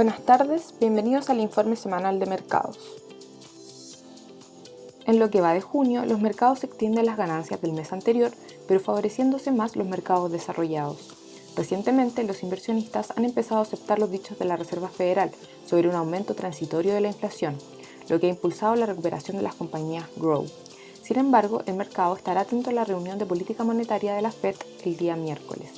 Buenas tardes, bienvenidos al informe semanal de mercados. En lo que va de junio, los mercados extienden las ganancias del mes anterior, pero favoreciéndose más los mercados desarrollados. Recientemente, los inversionistas han empezado a aceptar los dichos de la Reserva Federal sobre un aumento transitorio de la inflación, lo que ha impulsado la recuperación de las compañías Grow. Sin embargo, el mercado estará atento a la reunión de política monetaria de la Fed el día miércoles.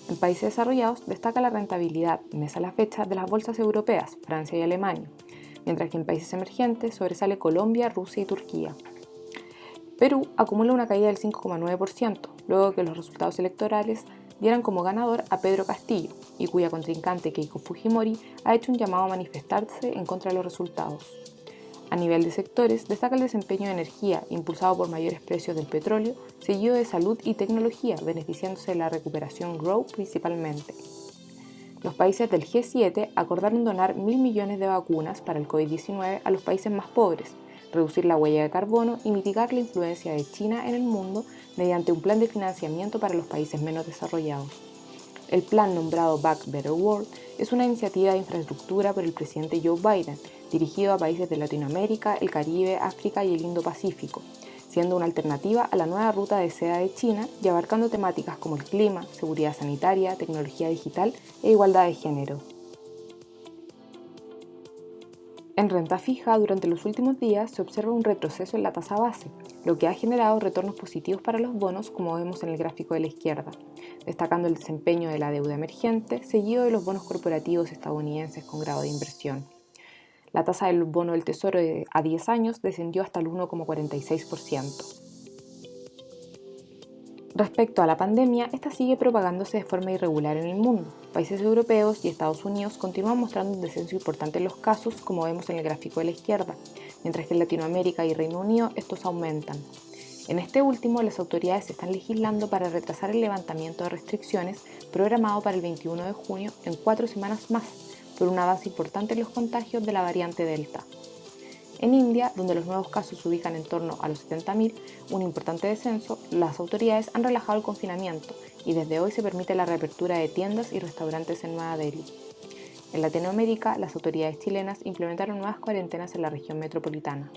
En países desarrollados destaca la rentabilidad, mes a la fecha, de las bolsas europeas, Francia y Alemania, mientras que en países emergentes sobresale Colombia, Rusia y Turquía. Perú acumula una caída del 5,9%, luego que los resultados electorales dieran como ganador a Pedro Castillo, y cuya contrincante Keiko Fujimori ha hecho un llamado a manifestarse en contra de los resultados. A nivel de sectores, destaca el desempeño de energía, impulsado por mayores precios del petróleo, seguido de salud y tecnología, beneficiándose de la recuperación Grow principalmente. Los países del G7 acordaron donar 1.000 millones de vacunas para el COVID-19 a los países más pobres, reducir la huella de carbono y mitigar la influencia de China en el mundo mediante un plan de financiamiento para los países menos desarrollados. El plan nombrado Back Better World es una iniciativa de infraestructura por el presidente Joe Biden, dirigido a países de Latinoamérica, el Caribe, África y el Indo-Pacífico, siendo una alternativa a la nueva ruta de seda de China y abarcando temáticas como el clima, seguridad sanitaria, tecnología digital e igualdad de género. En renta fija, durante los últimos días se observa un retroceso en la tasa base, lo que ha generado retornos positivos para los bonos, como vemos en el gráfico de la izquierda, destacando el desempeño de la deuda emergente, seguido de los bonos corporativos estadounidenses con grado de inversión. La tasa del bono del Tesoro a 10 años descendió hasta el 1,46%. Respecto a la pandemia, esta sigue propagándose de forma irregular en el mundo. Países europeos y Estados Unidos continúan mostrando un descenso importante en los casos, como vemos en el gráfico de la izquierda, mientras que en Latinoamérica y Reino Unido estos aumentan. En este último, las autoridades están legislando para retrasar el levantamiento de restricciones programado para el 21 de junio en 4 semanas más, por un avance importante en los contagios de la variante Delta. En India, donde los nuevos casos se ubican en torno a los 70.000, un importante descenso, las autoridades han relajado el confinamiento y desde hoy se permite la reapertura de tiendas y restaurantes en Nueva Delhi. En Latinoamérica, las autoridades chilenas implementaron nuevas cuarentenas en la región metropolitana.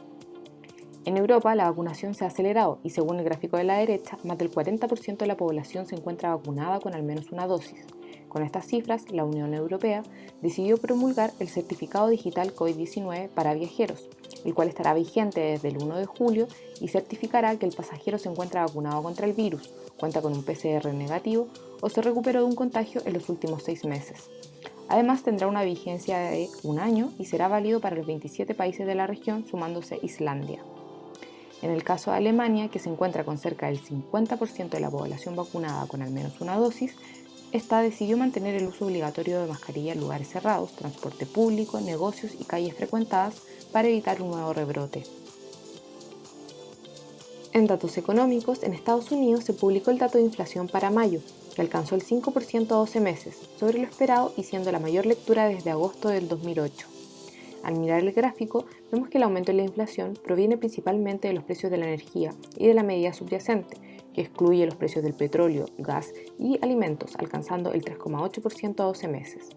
En Europa, la vacunación se ha acelerado y según el gráfico de la derecha, más del 40% de la población se encuentra vacunada con al menos una dosis. Con estas cifras, la Unión Europea decidió promulgar el certificado digital COVID-19 para viajeros, el cual estará vigente desde el 1 de julio y certificará que el pasajero se encuentra vacunado contra el virus, cuenta con un PCR negativo o se recuperó de un contagio en los últimos 6 meses. Además, tendrá una vigencia de un año y será válido para los 27 países de la región, sumándose Islandia. En el caso de Alemania, que se encuentra con cerca del 50% de la población vacunada con al menos una dosis, esta decidió mantener el uso obligatorio de mascarilla en lugares cerrados, transporte público, negocios y calles frecuentadas para evitar un nuevo rebrote. En datos económicos, en Estados Unidos se publicó el dato de inflación para mayo, que alcanzó el 5% a 12 meses, sobre lo esperado y siendo la mayor lectura desde agosto del 2008. Al mirar el gráfico, vemos que el aumento en la inflación proviene principalmente de los precios de la energía y de la medida subyacente, que excluye los precios del petróleo, gas y alimentos, alcanzando el 3,8% a 12 meses.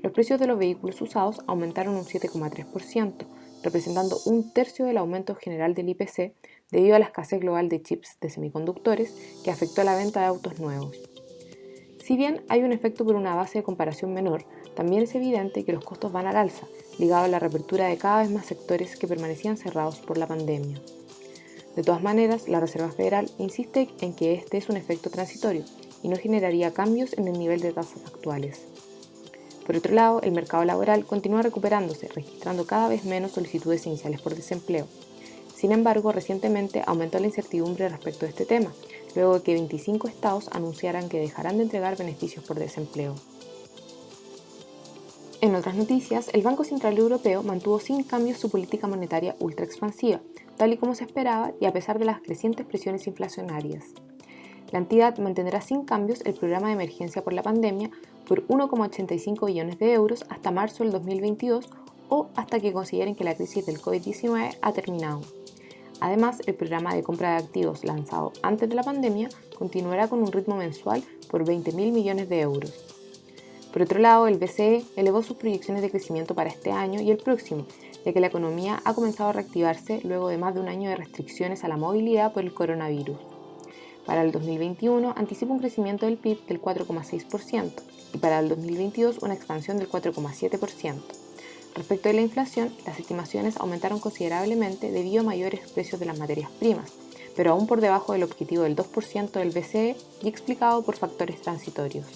Los precios de los vehículos usados aumentaron un 7,3%, representando un tercio del aumento general del IPC debido a la escasez global de chips de semiconductores que afectó a la venta de autos nuevos. Si bien hay un efecto por una base de comparación menor, también es evidente que los costos van al alza, ligado a la reapertura de cada vez más sectores que permanecían cerrados por la pandemia. De todas maneras, la Reserva Federal insiste en que este es un efecto transitorio y no generaría cambios en el nivel de tasas actuales. Por otro lado, el mercado laboral continúa recuperándose, registrando cada vez menos solicitudes iniciales por desempleo. Sin embargo, recientemente aumentó la incertidumbre respecto a este tema, luego de que 25 estados anunciaran que dejarán de entregar beneficios por desempleo. En otras noticias, el Banco Central Europeo mantuvo sin cambios su política monetaria ultra expansiva, tal y como se esperaba y a pesar de las crecientes presiones inflacionarias. La entidad mantendrá sin cambios el programa de emergencia por la pandemia por 1,85 billones de euros hasta marzo del 2022 o hasta que consideren que la crisis del COVID-19 ha terminado. Además, el programa de compra de activos lanzado antes de la pandemia continuará con un ritmo mensual por 20.000 millones de euros. Por otro lado, el BCE elevó sus proyecciones de crecimiento para este año y el próximo, ya que la economía ha comenzado a reactivarse luego de más de un año de restricciones a la movilidad por el coronavirus. Para el 2021 anticipa un crecimiento del PIB del 4,6% y para el 2022 una expansión del 4,7%. Respecto de la inflación, las estimaciones aumentaron considerablemente debido a mayores precios de las materias primas, pero aún por debajo del objetivo del 2% del BCE y explicado por factores transitorios.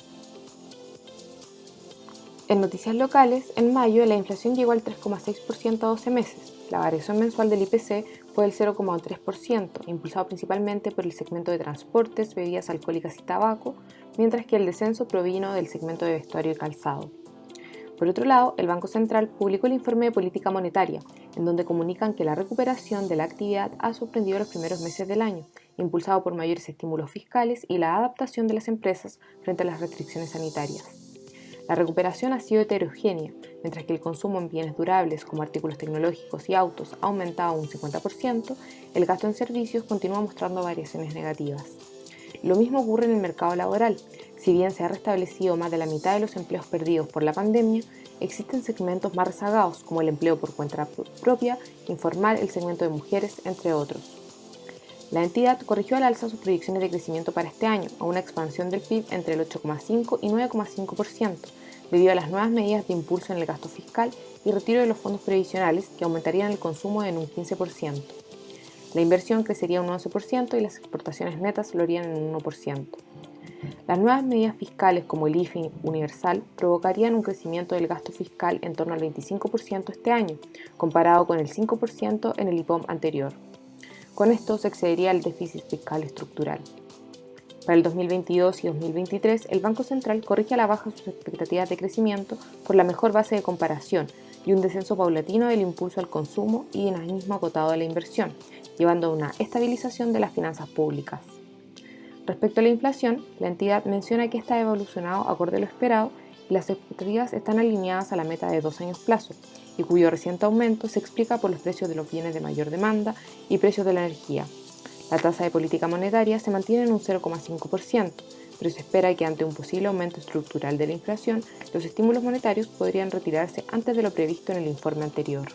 En noticias locales, en mayo la inflación llegó al 3,6% a 12 meses. La variación mensual del IPC fue del 0,3%, impulsado principalmente por el segmento de transportes, bebidas alcohólicas y tabaco, mientras que el descenso provino del segmento de vestuario y calzado. Por otro lado, el Banco Central publicó el informe de política monetaria, en donde comunican que la recuperación de la actividad ha sorprendido los primeros meses del año, impulsado por mayores estímulos fiscales y la adaptación de las empresas frente a las restricciones sanitarias. La recuperación ha sido heterogénea, mientras que el consumo en bienes durables como artículos tecnológicos y autos ha aumentado un 50%, el gasto en servicios continúa mostrando variaciones negativas. Lo mismo ocurre en el mercado laboral. Si bien se ha restablecido más de la mitad de los empleos perdidos por la pandemia, existen segmentos más rezagados, como el empleo por cuenta propia, informal, el segmento de mujeres, entre otros. La entidad corrigió al alza sus proyecciones de crecimiento para este año, a una expansión del PIB entre el 8,5 y 9,5%, debido a las nuevas medidas de impulso en el gasto fiscal y retiro de los fondos previsionales que aumentarían el consumo en un 15%. La inversión crecería un 11% y las exportaciones netas lo harían en un 1%. Las nuevas medidas fiscales como el IFE universal provocarían un crecimiento del gasto fiscal en torno al 25% este año, comparado con el 5% en el IPOM anterior. Con esto se excedería el déficit fiscal estructural. Para el 2022 y 2023, el Banco Central corrige a la baja sus expectativas de crecimiento por la mejor base de comparación y un descenso paulatino del impulso al consumo y dinamismo acotado de la inversión, llevando a una estabilización de las finanzas públicas. Respecto a la inflación, la entidad menciona que esta ha evolucionado acorde a lo esperado y las expectativas están alineadas a la meta de 2 años plazo, y cuyo reciente aumento se explica por los precios de los bienes de mayor demanda y precios de la energía. La tasa de política monetaria se mantiene en un 0,5%, pero se espera que ante un posible aumento estructural de la inflación, los estímulos monetarios podrían retirarse antes de lo previsto en el informe anterior.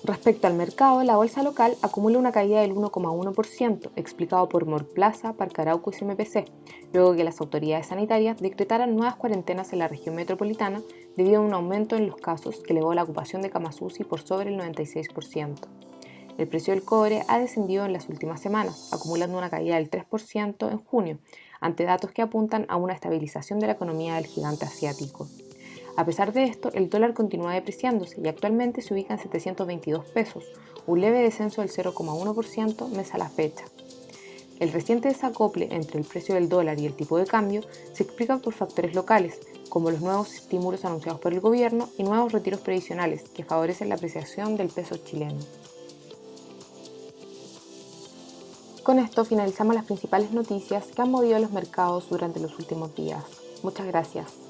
Respecto al mercado, la bolsa local acumula una caída del 1,1%, explicado por Mallplaza, Parque Arauco y CMPC, luego que las autoridades sanitarias decretaran nuevas cuarentenas en la región metropolitana debido a un aumento en los casos que elevó la ocupación de camas UCI por sobre el 96%. El precio del cobre ha descendido en las últimas semanas, acumulando una caída del 3% en junio, ante datos que apuntan a una estabilización de la economía del gigante asiático. A pesar de esto, el dólar continúa depreciándose y actualmente se ubica en 722 pesos, un leve descenso del 0,1% mes a la fecha. El reciente desacople entre el precio del dólar y el tipo de cambio se explica por factores locales, como los nuevos estímulos anunciados por el gobierno y nuevos retiros previsionales que favorecen la apreciación del peso chileno. Con esto finalizamos las principales noticias que han movido los mercados durante los últimos días. Muchas gracias.